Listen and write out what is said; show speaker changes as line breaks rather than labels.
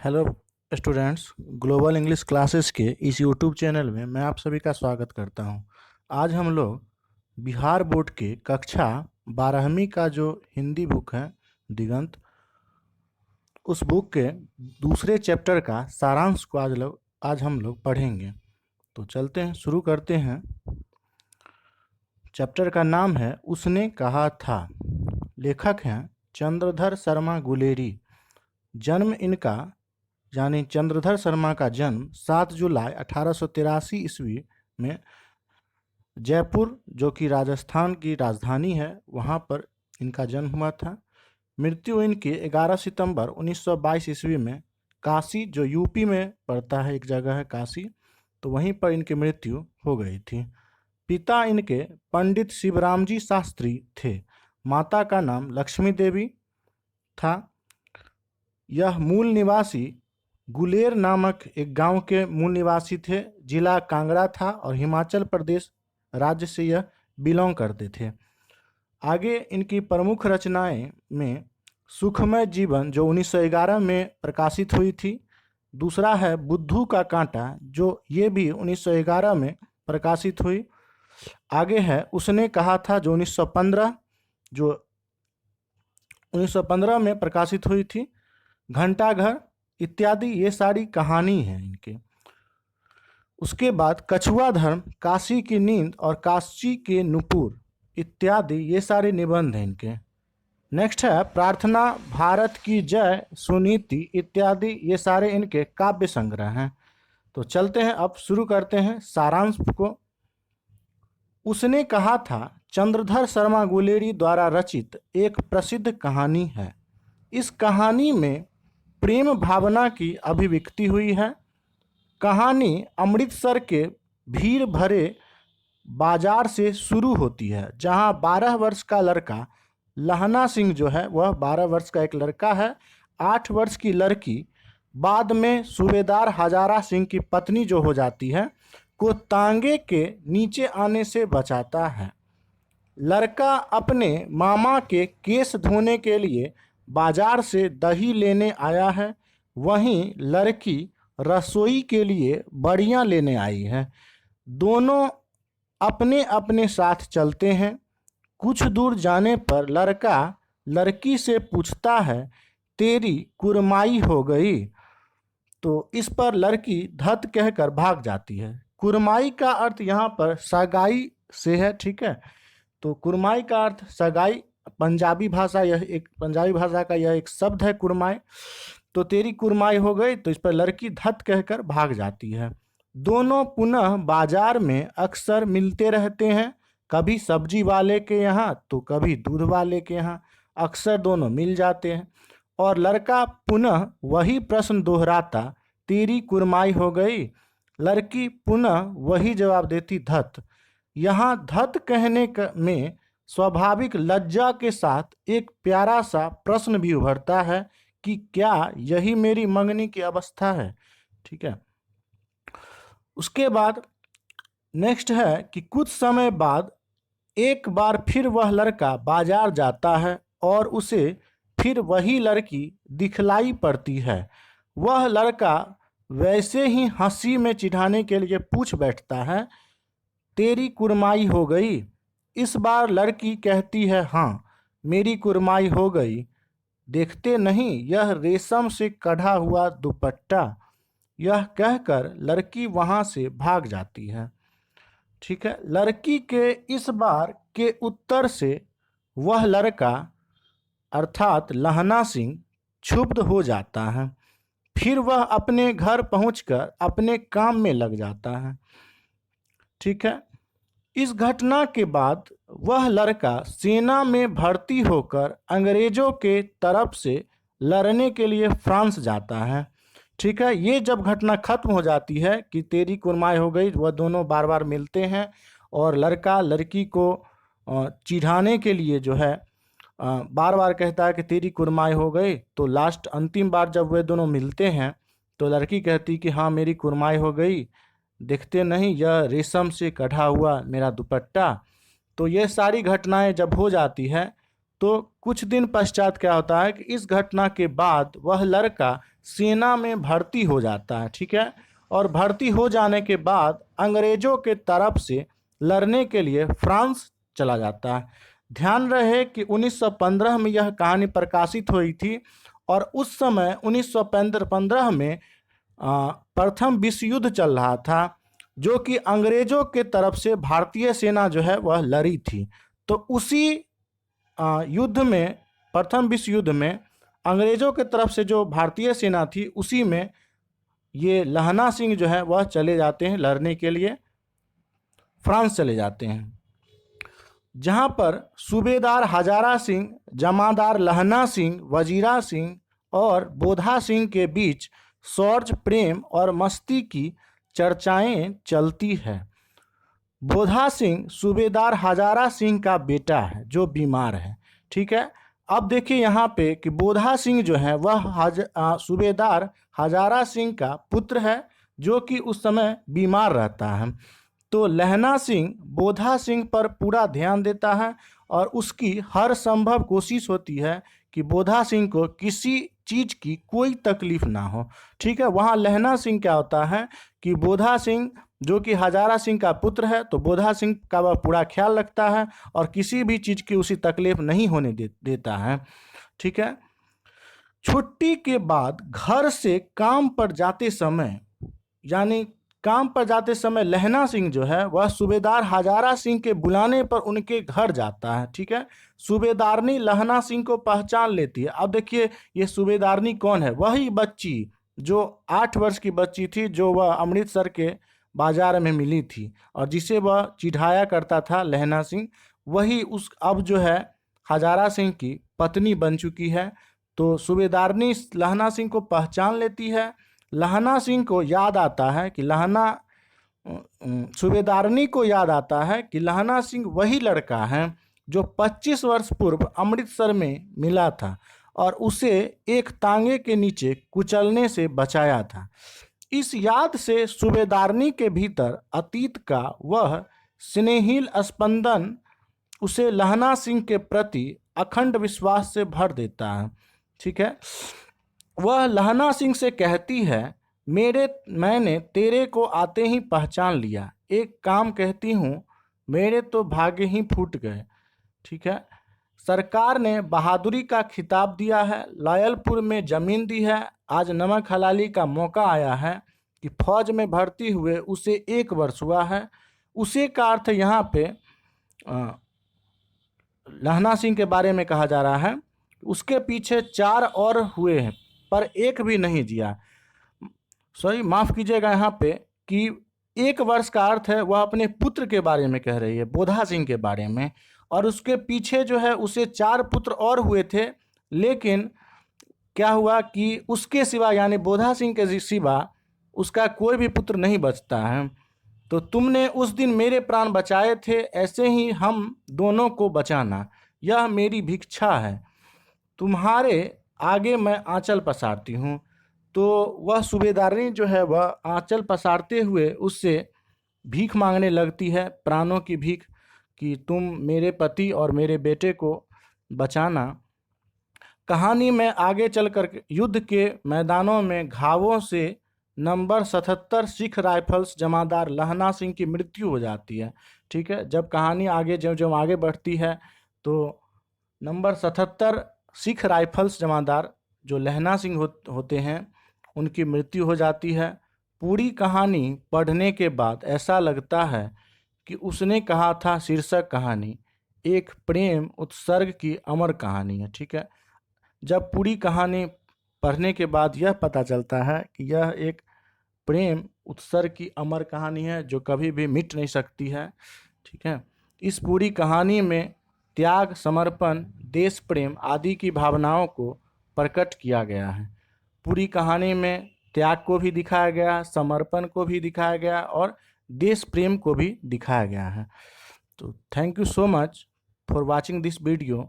Hello students, global English classes के इस YouTube channel में मैं आप सभी का स्वागत करता हूं। आज हम लोग बिहार बोर्ड के कक्षा 12वीं का जो हिंदी बुक है दिगंत, उस बुक के दूसरे चैप्टर का सारांश को आज हम लोग पढ़ेंगे। तो चलते हैं, शुरू करते हैं। चैप्टर का नाम है उसने कहा था। लेखक हैं चंद्रधर शर्मा गुलेरी। जन्म इनका यानी चंद्रधर शर्मा का जन्म 7 जुलाई 1883 ईस्वी में जयपुर, जो कि राजस्थान की राजधानी है, वहाँ पर इनका जन्म हुआ था। मृत्यु इनकी 11 सितंबर 1922 ईस्वी में काशी, जो यूपी में पड़ता है, एक जगह है काशी, तो वहीं पर इनकी मृत्यु हो गई थी। पिता इनके पंडित शिवरामजी शास्त्री थे। माता का नाम लक्ष्मी देवी था। यह मूल निवासी गुलेर नामक एक गांव के मूल निवासी थे। जिला कांगड़ा था और हिमाचल प्रदेश राज्य से यह बिलोंग करते थे। आगे इनकी प्रमुख रचनाएं में सुखमय जीवन, जो 1911 में प्रकाशित हुई थी। दूसरा है बुद्धू का कांटा, जो ये भी 1911 में प्रकाशित हुई। आगे है उसने कहा था, जो 1915 में प्रकाशित हुई थी। घंटाघर इत्यादि ये सारी कहानी है इनके। उसके बाद कछुआ धर्म, काशी की नींद और काशी के नुपुर इत्यादि ये सारे निबंध हैं इनके। नेक्स्ट है प्रार्थना, भारत की जय, सुनीति इत्यादि ये सारे इनके काव्य संग्रह हैं। तो चलते हैं, अब शुरू करते हैं सारांश को। उसने कहा था चंद्रधर शर्मा गुलेरी द्वारा रचित एक प्रसिद्ध कहानी है। इस कहानी में प्रेम भावना की अभिव्यक्ति हुई है। कहानी अमृतसर के भीड़ भरे बाजार से शुरू होती है, जहां 12 वर्ष का लड़का लहना सिंह जो है, वह 12 वर्ष का एक लड़का है। 8 वर्ष की लड़की बाद में सूबेदार हजारा सिंह की पत्नी जो हो जाती है, को तांगे के नीचे आने से बचाता है। लड़का अपने मामा के केस धोने के लिए बाजार से दही लेने आया है, वहीं लड़की रसोई के लिए बड़ियां लेने आई है। दोनों अपने अपने साथ चलते हैं। कुछ दूर जाने पर लड़का लड़की से पूछता है, तेरी कुरमाई हो गई? तो इस पर लड़की धत कहकर भाग जाती है। कुरमाई का अर्थ यहाँ पर सगाई से है, ठीक है। तो कुरमाई का अर्थ सगाई, पंजाबी भाषा का यह एक शब्द है कुरमाई। तो तेरी कुरमाई हो गई, तो इस पर लड़की धत कहकर भाग जाती है। दोनों पुनः बाजार में अक्सर मिलते रहते हैं, कभी सब्जी वाले के यहाँ तो कभी दूध वाले के यहाँ। अक्सर दोनों मिल जाते हैं और लड़का पुनः वही प्रश्न दोहराता, तेरी कुरमाई हो गई? लड़की पुनः वही जवाब देती, धत। यहाँ धत कहने में स्वाभाविक लज्जा के साथ एक प्यारा सा प्रश्न भी उभरता है कि क्या यही मेरी मंगनी की अवस्था है, ठीक है। उसके बाद नेक्स्ट है कि कुछ समय बाद एक बार फिर वह लड़का बाजार जाता है और उसे फिर वही लड़की दिखलाई पड़ती है। वह लड़का वैसे ही हंसी में चिढ़ाने के लिए पूछ बैठता है, तेरी कुरमाई हो गई? इस बार लड़की कहती है, हाँ मेरी कुरमाई हो गई। देखते नहीं यह रेशम से कढ़ा हुआ दुपट्टा? यह कहकर लड़की वहां से भाग जाती है, ठीक है। लड़की के इस बार के उत्तर से वह लड़का अर्थात लहना सिंह क्षुब्ध हो जाता है। फिर वह अपने घर पहुंचकर अपने काम में लग जाता है, ठीक है। इस घटना के बाद वह लड़का सेना में भर्ती होकर अंग्रेजों के तरफ से लड़ने के लिए फ्रांस जाता है, ठीक है। ये जब घटना खत्म हो जाती है कि तेरी कुरमाई हो गई, वह दोनों बार बार मिलते हैं और लड़का लड़की को चिढ़ाने के लिए जो है बार बार कहता है कि तेरी कुरमाई हो गई। तो लास्ट अंतिम बार जब वे दोनों मिलते हैं तो लड़की कहती कि हाँ मेरी कुरमाई हो गई, देखते नहीं यह रेशम से कढ़ा हुआ मेरा दुपट्टा। तो ये सारी घटनाएं जब हो जाती है तो कुछ दिन पश्चात क्या होता है कि इस घटना के बाद वह लड़का सेना में भर्ती हो जाता है, ठीक है। और भर्ती हो जाने के बाद अंग्रेजों के तरफ से लड़ने के लिए फ्रांस चला जाता है। ध्यान रहे कि 1915 में यह कहानी प्रकाशित हुई थी और उस समय 1915 में प्रथम विश्व युद्ध चल रहा था, जो कि अंग्रेजों के तरफ से भारतीय सेना जो है वह लड़ी थी। तो उसी युद्ध में, प्रथम विश्व युद्ध में अंग्रेजों के तरफ से जो भारतीय सेना थी, उसी में ये लहना सिंह जो है वह चले जाते हैं लड़ने के लिए, फ्रांस चले जाते हैं, जहां पर सूबेदार हजारा सिंह, जमादार लहना सिंह, वजीरा सिंह और बोधा सिंह के बीच शौर्य, प्रेम और मस्ती की चर्चाएं चलती है। बोधा सिंह सूबेदार हजारा सिंह का बेटा है जो बीमार है, ठीक है। अब देखिए यहाँ पे कि बोधा सिंह जो है वह सूबेदार हजारा सिंह का पुत्र है, जो कि उस समय बीमार रहता है। तो लहना सिंह बोधा सिंह पर पूरा ध्यान देता है और उसकी हर संभव कोशिश होती है कि बोधा सिंह को किसी चीज़ की कोई तकलीफ ना हो, ठीक है। वहाँ लहना सिंह क्या होता है कि बोधा सिंह जो कि हजारा सिंह का पुत्र है, तो बोधा सिंह का वह पूरा ख्याल रखता है और किसी भी चीज़ की उसी तकलीफ नहीं होने देता है, ठीक है। छुट्टी के बाद घर से काम पर जाते समय, यानी काम पर जाते समय लहना सिंह जो है वह सूबेदार हजारा सिंह के बुलाने पर उनके घर जाता है, ठीक है। सूबेदारनी लहना सिंह को पहचान लेती है। अब देखिए ये सूबेदारनी कौन है, वही बच्ची जो 8 वर्ष की बच्ची थी, जो वह अमृतसर के बाजार में मिली थी और जिसे वह चिढ़ाया करता था लहना सिंह, वही उस अब जो है हजारा सिंह की पत्नी बन चुकी है। तो सूबेदारनी लहना सिंह को पहचान लेती है। लहना सिंह को याद आता है कि सूबेदारनी को याद आता है कि लहना सिंह वही लड़का है जो 25 वर्ष पूर्व अमृतसर में मिला था और उसे एक तांगे के नीचे कुचलने से बचाया था। इस याद से सूबेदारनी के भीतर अतीत का वह स्नेहिल स्पंदन उसे लहना सिंह के प्रति अखंड विश्वास से भर देता है, ठीक है। वह लहना सिंह से कहती है, मैंने तेरे को आते ही पहचान लिया, एक काम कहती हूँ, मेरे तो भाग्य ही फूट गए, ठीक है। सरकार ने बहादुरी का खिताब दिया है, लायलपुर में ज़मीन दी है, आज नमक हलाली का मौका आया है कि फौज में भर्ती हुए उसे 1 वर्ष हुआ है। उसी का अर्थ यहाँ पे लहना सिंह के बारे में कहा जा रहा है। उसके पीछे 4 और हुए हैं पर एक भी नहीं जिया। सॉरी, माफ़ कीजिएगा, यहाँ पे कि 1 वर्ष का अर्थ है वह अपने पुत्र के बारे में कह रही है, बोधा सिंह के बारे में। और उसके पीछे जो है उसे 4 पुत्र और हुए थे, लेकिन क्या हुआ कि उसके सिवा यानी बोधा सिंह के सिवा उसका कोई भी पुत्र नहीं बचता है। तो तुमने उस दिन मेरे प्राण बचाए थे, ऐसे ही हम दोनों को बचाना, यह मेरी भिक्षा है, तुम्हारे आगे मैं आंचल पसारती हूँ। तो वह सूबेदारनी जो है वह आंचल पसारते हुए उससे भीख मांगने लगती है, प्राणों की भीख, कि तुम मेरे पति और मेरे बेटे को बचाना। कहानी में आगे चलकर युद्ध के मैदानों में घावों से नंबर 77 सिख राइफल्स जमादार लहना सिंह की मृत्यु हो जाती है, ठीक है। जब कहानी आगे जब आगे बढ़ती है तो नंबर 77 सिख राइफल्स जमादार जो लहना सिंह होते हैं उनकी मृत्यु हो जाती है। पूरी कहानी पढ़ने के बाद ऐसा लगता है कि उसने कहा था शीर्षक कहानी एक प्रेम उत्सर्ग की अमर कहानी है, ठीक है। जब पूरी कहानी पढ़ने के बाद यह पता चलता है कि यह एक प्रेम उत्सर्ग की अमर कहानी है जो कभी भी मिट नहीं सकती है, ठीक है। इस पूरी कहानी में त्याग, समर्पण, देश प्रेम आदि की भावनाओं को प्रकट किया गया है। पूरी कहानी में त्याग को भी दिखाया गया, समर्पण को भी दिखाया गया और देश प्रेम को भी दिखाया गया है। तो thank you so much for watching this video.